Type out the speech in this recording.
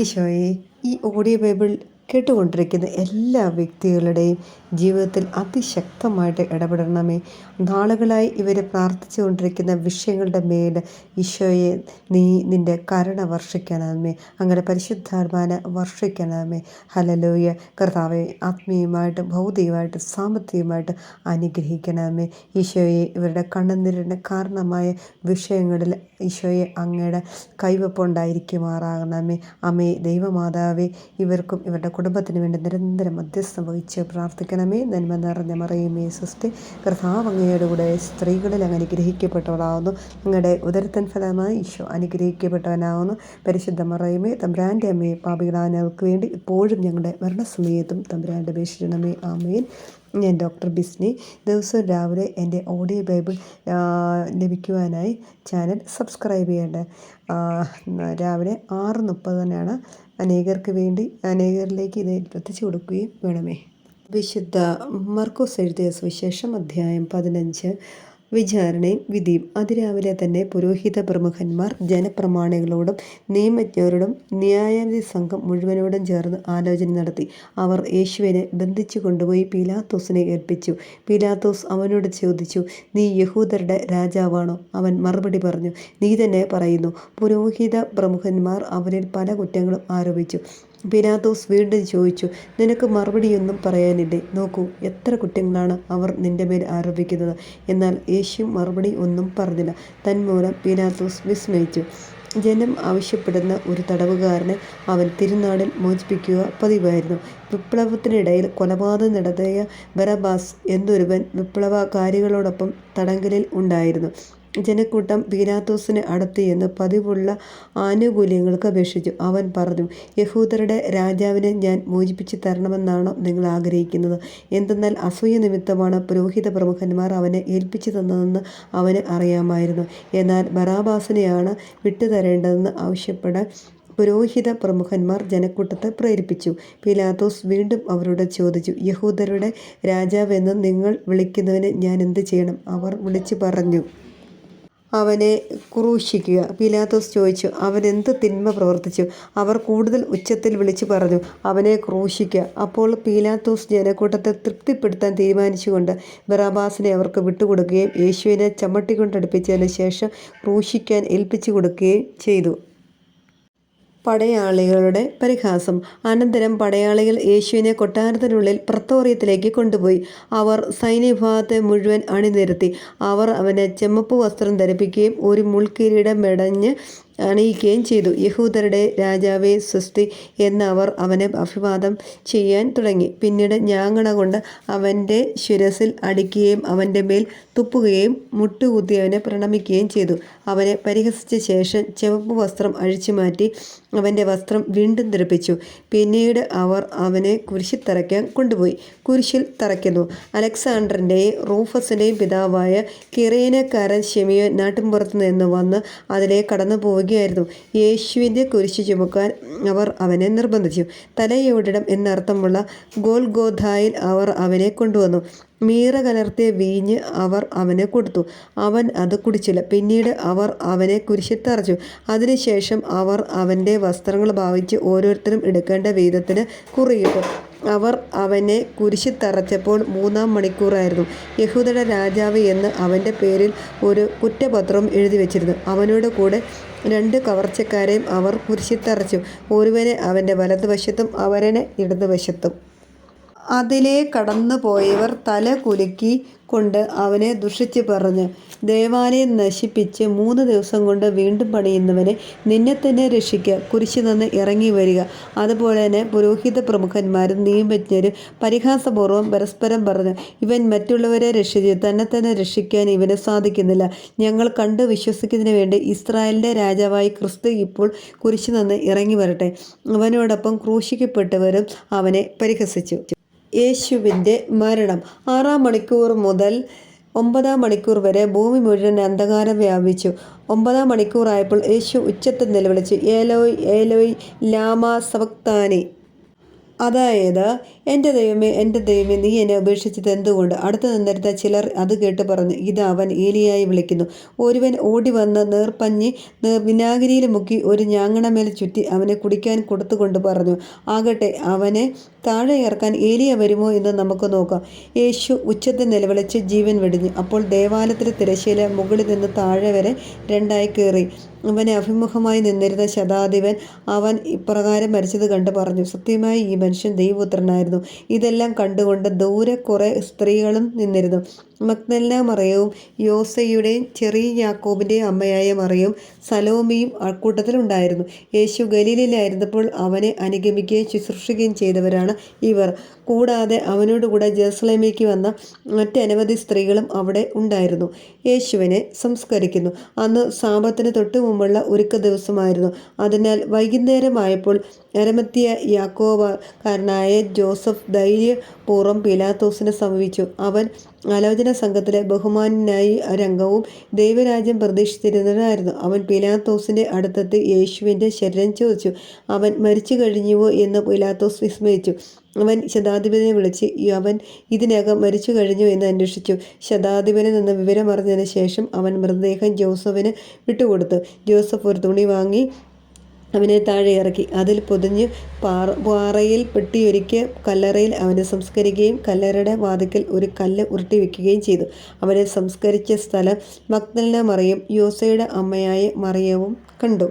ഈശോയെ, ഈ audio Bible കേട്ടുകൊണ്ടിരിക്കുന്ന എല്ലാ വ്യക്തികളുടെയും ജീവിതത്തിൽ അതിശക്തമായിട്ട് ഇടപെടണമേ. നാളുകളായി ഇവർ പ്രാർത്ഥിച്ചു കൊണ്ടിരിക്കുന്ന വിഷയങ്ങളുടെ മേൽ ഈശോയെ നീ നിൻ്റെ കരുണ വർഷിക്കണമേ, അങ്ങനെ പരിശുദ്ധാത്മാനെ വർഷിക്കണമേ. ഹല്ലേലൂയ. കർത്താവെ, ആത്മീയമായിട്ട് ഭൗതികമായിട്ട് സാമ്പത്തികമായിട്ട് അനുഗ്രഹിക്കണമേ. ഈശോയെ, ഇവരുടെ കണ്ണുനീരിന് കാരണമായ വിഷയങ്ങളിൽ ഈശോയെ അങ്ങയുടെ കൈവപ്പുണ്ടായിരിക്കുമാറാകണമേ. അമ്മേ ദൈവമാതാവേ, ഇവർക്കും ഇവരുടെ കുടുംബത്തിന് വേണ്ടി നിരന്തരം മധ്യസ്ഥം വഹിച്ച് പ്രാർത്ഥിക്കണമേ. നന്മ നിറഞ്ഞ മറിയമേ സ്വസ്തി, കർത്താവ് അങ്ങയുടെ കൂടെ സ്ത്രീകളിൽ അങ്ങ് അനുഗ്രഹിക്കപ്പെട്ടവളാവുന്നു. അങ്ങയുടെ ഉദരത്തിൻ ഫലമായി ഈശോ അനുഗ്രഹിക്കപ്പെട്ടവനാവുന്നു. പരിശുദ്ധ മറിയമേ തമ്പുരാൻ്റെ അമ്മയെ, പാപികളായ ഞങ്ങൾക്ക് വേണ്ടി ഇപ്പോഴും ഞങ്ങളുടെ മരണസമയത്തും തമ്പുരാൻ്റെ അപേക്ഷിക്കണമേ. ആമേൻ. ഞാൻ ഡോക്ടർ ബിസ്നി. ദിവസവും രാവിലെ എൻ്റെ ഓഡിയോ ബൈബിൾ ലഭിക്കുവാനായി ചാനൽ സബ്സ്ക്രൈബ് ചെയ്യേണ്ടത്. രാവിലെ 6:30 അനേകരിലേക്ക് ഇത് എത്തിച്ചു കൊടുക്കുകയും വേണമേ. വിശുദ്ധ മർക്കോസ് എഴുതിയ സുവിശേഷം അധ്യായം 15. വിചാരണയും വിധിയും. അതിരാവിലെ തന്നെ പുരോഹിത പ്രമുഖന്മാർ ജനപ്രമാണികളോടും നിയമജ്ഞരോടും ന്യായാധിപ സംഘം മുഴുവനോടും ചേർന്ന് ആലോചന നടത്തി. അവർ യേശുവിനെ ബന്ധിച്ചു കൊണ്ടുപോയി പീലാത്തോസിനെ ഏൽപ്പിച്ചു. പീലാത്തോസ് അവനോട് ചോദിച്ചു, നീ യഹൂദരുടെ രാജാവാണോ? അവൻ മറുപടി പറഞ്ഞു, നീ തന്നെ പറയുന്നു. പുരോഹിത പ്രമുഖന്മാർ അവനിൽ പല കുറ്റങ്ങളും ആരോപിച്ചു. പീലാത്തോസ് വീണ്ടും ചോദിച്ചു, നിനക്ക് മറുപടിയൊന്നും പറയാനില്ലേ? നോക്കൂ, എത്ര കുറ്റങ്ങളാണ് അവർ നിന്റെ മേൽ ആരോപിക്കുന്നത്. എന്നാൽ യേശു മറുപടി ഒന്നും പറഞ്ഞില്ല. തന്മൂലം പീലാത്തോസ് വിസ്മയിച്ചു. ജനം ആവശ്യപ്പെടുന്ന ഒരു തടവുകാരനെ അവൻ തിരുനാളിൽ മോചിപ്പിക്കുക പതിവായിരുന്നു. വിപ്ലവത്തിനിടയിൽ കൊലപാതകം നടത്തിയ ബറബ്ബാസ് എന്നൊരുവൻ വിപ്ലവകാരികളോടൊപ്പം തടങ്കലിൽ ഉണ്ടായിരുന്നു. ജനക്കൂട്ടം പീലാത്തോസിനെ അടുത്ത് ചെന്ന് പതിവുള്ള ആനുകൂല്യങ്ങൾക്ക് അപേക്ഷിച്ചു. അവൻ പറഞ്ഞു, യഹൂദരുടെ രാജാവിനെ ഞാൻ മോചിപ്പിച്ചു തരണമെന്നാണോ നിങ്ങൾ ആഗ്രഹിക്കുന്നത്? എന്തെന്നാൽ അസൂയ നിമിത്തമാണ് പുരോഹിത പ്രമുഖന്മാർ അവനെ ഏൽപ്പിച്ചു തന്നതെന്ന് അവന് അറിയാമായിരുന്നു. എന്നാൽ ബറാബാസിനെയാണ് വിട്ടുതരേണ്ടതെന്ന് ആവശ്യപ്പെടാൻ പുരോഹിത പ്രമുഖന്മാർ ജനക്കൂട്ടത്തെ പ്രേരിപ്പിച്ചു. പീലാത്തോസ് വീണ്ടും അവരോട് ചോദിച്ചു, യഹൂദരുടെ രാജാവെന്ന് നിങ്ങൾ വിളിക്കുന്നവന് ഞാൻ എന്ത് ചെയ്യണം? അവർ വിളിച്ചു പറഞ്ഞു, അവനെ ക്രൂശിക്കുക. പീലാത്തോസ് ചോദിച്ചു, അവൻ എന്ത് തിന്മ പ്രവർത്തിച്ചു? അവർ കൂടുതൽ ഉച്ചത്തിൽ വിളിച്ചു പറഞ്ഞു, അവനെ ക്രൂശിക്കുക. അപ്പോൾ പീലാത്തോസ് ജനക്കൂട്ടത്തെ തൃപ്തിപ്പെടുത്താൻ തീരുമാനിച്ചുകൊണ്ട് ബറാബാസിനെ അവർക്ക് വിട്ടുകൊടുക്കുകയും യേശുവിനെ ചമ്മട്ടിക്കൊണ്ടടുപ്പിച്ചതിന് ശേഷം ക്രൂശിക്കാൻ ഏൽപ്പിച്ചു കൊടുക്കുകയും ചെയ്തു. പടയാളികളുടെ പരിഹാസം. അനന്തരം പടയാളികൾ യേശുവിനെ കൊട്ടാരത്തിനുള്ളിൽ പ്രത്തോറിയത്തിലേക്ക് കൊണ്ടുപോയി. അവർ സൈന്യവിഭാഗത്തെ മുഴുവൻ അണിനിരത്തി. അവർ അവനെ ചെമ്മപ്പ് വസ്ത്രം ധരിപ്പിക്കുകയും ഒരു മുൾക്കിരീടം മെടഞ്ഞ് അണിയിക്കുകയും ചെയ്തു. യഹൂദരുടെ രാജാവേ സ്വസ്തി എന്ന് അവർ അവനെ അഭിവാദം ചെയ്യാൻ തുടങ്ങി. പിന്നീട് ഞാങ്ങണ കൊണ്ട് അവൻ്റെ ശിരസിൽ അടിക്കുകയും അവൻ്റെ മേൽ തുപ്പുകയും മുട്ടുകുത്തി അവനെ പ്രണമിക്കുകയും ചെയ്തു. അവനെ പരിഹസിച്ച ശേഷം ചുവപ്പ് വസ്ത്രം അഴിച്ചു മാറ്റി അവൻ്റെ വസ്ത്രം വീണ്ടും ധരിപ്പിച്ചു. പിന്നീട് അവർ അവനെ കുരിശിൽ തറയ്ക്കാൻ കൊണ്ടുപോയി. കുരിശിൽ തറയ്ക്കുന്നു. അലക്സാണ്ടറിൻ്റെയും റൂഫസിൻ്റെയും പിതാവായ കിറേനക്കാരൻ ശിമിയോൻ നാട്ടിൻപുറത്ത് നിന്ന് വന്ന് അതിലെ കടന്നു പോവുകയായിരുന്നു. യേശുവിൻ്റെ കുരിശ് ചുമക്കാൻ അവർ അവനെ നിർബന്ധിച്ചു. തലയോടിടം എന്നർത്ഥമുള്ള ഗോൽഗോഥായിൽ അവർ അവനെ കൊണ്ടുവന്നു. മീറ കലർത്തിയ വീഞ്ഞ് അവർ അവന് കൊടുത്തു. അവൻ അത് കുടിച്ചില്ല. പിന്നീട് അവർ അവനെ കുരിശിൽ തറച്ചു. അതിനുശേഷം അവർ അവൻ്റെ വസ്ത്രങ്ങൾ ഭാവിച്ച് ഓരോരുത്തരും എടുക്കേണ്ട വീതത്തിന് കുറിയിട്ടു. അവർ അവനെ കുരിശിൽ തറച്ചപ്പോൾ 3-ാം മണിക്കൂറായിരുന്നു. യഹൂദരുടെ രാജാവ് എന്ന് അവൻ്റെ പേരിൽ ഒരു കുറ്റപത്രം എഴുതി വച്ചിരുന്നു. അവനോട് കൂടെ 2 കവർച്ചക്കാരെയും അവർ കുരിശിൽ തറച്ചു, ഒരുവനെ അവൻ്റെ വലതുവശത്തും അവരനെ ഇടതുവശത്തും. അതിലെ കടന്നു പോയവർ തല കുലുക്കി കൊണ്ട് അവനെ ദുഷിച്ച് പറഞ്ഞു, ദേവാലയം നശിപ്പിച്ച് 3 ദിവസം കൊണ്ട് വീണ്ടും പണിയുന്നവനെ, നിന്നെ തന്നെ രക്ഷിക്കുക, കുരിശിൽ നിന്ന് ഇറങ്ങി വരിക. അതുപോലെ തന്നെ പുരോഹിത പ്രമുഖന്മാരും നിയമജ്ഞരും പരിഹാസപൂർവ്വം പരസ്പരം പറഞ്ഞു, ഇവൻ മറ്റുള്ളവരെ രക്ഷിച്ചു, തന്നെ രക്ഷിക്കാൻ ഇവന് സാധിക്കുന്നില്ല. ഞങ്ങൾ കണ്ട് വിശ്വസിക്കുന്നതിന് വേണ്ടി ഇസ്രായേലിൻ്റെ രാജാവായി ക്രിസ്തു ഇപ്പോൾ കുരിശിൽ നിന്ന് ഇറങ്ങി വരട്ടെ. അവനോടൊപ്പം ക്രൂശിക്കപ്പെട്ടവരും അവനെ പരിഹസിച്ചു. യേശുവിൻ്റെ മരണം. 6-ാം മണിക്കൂർ മുതൽ 9-ാം മണിക്കൂർ വരെ ഭൂമി മുഴുവൻ അന്ധകാരം വ്യാപിച്ചു. 9-ാം മണിക്കൂറായപ്പോൾ യേശു ഉച്ചത്തിൽ നിലവിളിച്ചു, ഏലോയ് ഏലോയ് ലാമാ സബക്താനി. അതായത്, എൻ്റെ ദൈവമേ, നീ എന്നെ ഉപേക്ഷിച്ചത് എന്തുകൊണ്ട്? അടുത്ത് നിന്നിരുന്ന ചിലർ അത് കേട്ട് പറഞ്ഞു, ഇത് അവൻ ഏലിയായി വിളിക്കുന്നു. ഒരുവൻ ഓടി വന്ന് നീർപ്പഞ്ഞി വിനാഗിരിയിൽ മുക്കി ഒരു ഞാങ്ങണമേൽ ചുറ്റി അവനെ കുടിക്കാൻ കൊടുത്തുകൊണ്ട് പറഞ്ഞു, ആകട്ടെ, അവനെ താഴെ ഇറക്കാൻ ഏലിയ വരുമോ എന്ന് നമുക്ക് നോക്കാം. യേശു ഉച്ചത്തിൽ നിലവിളിച്ച് ജീവൻ വെടിഞ്ഞു. അപ്പോൾ ദേവാലയത്തിലെ തിരശ്ശീല മുകളിൽ നിന്ന് താഴെ വരെ രണ്ടായി കീറി. അവനെ അഭിമുഖമായി നിന്നിരുന്ന ശതാധിപൻ അവൻ ഇപ്രകാരം മരിച്ചത് കണ്ട് പറഞ്ഞു, സത്യമായി ഈ മനുഷ്യൻ ദൈവപുത്രനായിരുന്നു. ഇതെല്ലാം കണ്ടുകൊണ്ട് ദൂരെ കുറെ സ്ത്രീകളും നിന്നിരുന്നു. മഗ്ദലന മറിയവും യോസയുടെയും ചെറിയ യാക്കോബിൻ്റെയും അമ്മയായ മറിയവും സലോമിയും അക്കൂട്ടത്തിലുണ്ടായിരുന്നു. യേശു ഗലീലയിലായിരുന്നപ്പോൾ അവനെ അനുഗമിക്കുകയും ശുശ്രൂഷിക്കുകയും ചെയ്തവരാണ് ഇവർ. കൂടാതെ അവനോടുകൂടെ ജെറുസലേമിലേക്ക് വന്ന മറ്റനവധി സ്ത്രീകളും അവിടെ ഉണ്ടായിരുന്നു. യേശുവിനെ സംസ്കരിക്കുന്നു. അന്ന് സാബത്തിന് തൊട്ടു മുമ്പുള്ള ഒരുക്ക ദിവസമായിരുന്നു. അതിനാൽ വൈകുന്നേരമായപ്പോൾ അരിമത്ഥ്യ യാക്കോബക്കാരനായ ജോസഫ് ധൈര്യപൂർവ്വം പീലാത്തോസിനെ സമീപിച്ചു. അവൻ ആലോചന സംഘത്തിലെ ബഹുമാന്യനായി ഒരംഗവും ദൈവരാജ്യം പ്രതീക്ഷിച്ചിരുന്നവനായിരുന്നു. അവൻ പീലാത്തോസിൻ്റെ അടുത്തെത്തി യേശുവിൻ്റെ ശരീരം ചോദിച്ചു. അവൻ മരിച്ചു കഴിഞ്ഞുവോ എന്ന് പീലാത്തോസ് വിസ്മയിച്ചു. അവൻ ശതാധിപനെ വിളിച്ച് അവൻ ഇതിനകം മരിച്ചു കഴിഞ്ഞു എന്ന് അന്വേഷിച്ചു. ശതാധിപനിൽ നിന്ന് വിവരമറിഞ്ഞതിന് ശേഷം അവൻ മൃതദേഹം ജോസഫിന് വിട്ടുകൊടുത്തു. ജോസഫ് ഒരു തുണി വാങ്ങി അവനെ താഴെ ഇറക്കി അതിൽ പൊതിഞ്ഞ് പാറയിൽ പെട്ടിയൊരുക്കിയ കല്ലറയിൽ അവനെ സംസ്കരിക്കുകയും കല്ലറയുടെ വാതിക്കൽ ഒരു കല്ല് ഉരുട്ടി വയ്ക്കുകയും ചെയ്തു. അവനെ സംസ്കരിച്ച സ്ഥലം മഗ്ദലന മറിയവും യോസയുടെ അമ്മയായ മറിയവും കണ്ടു.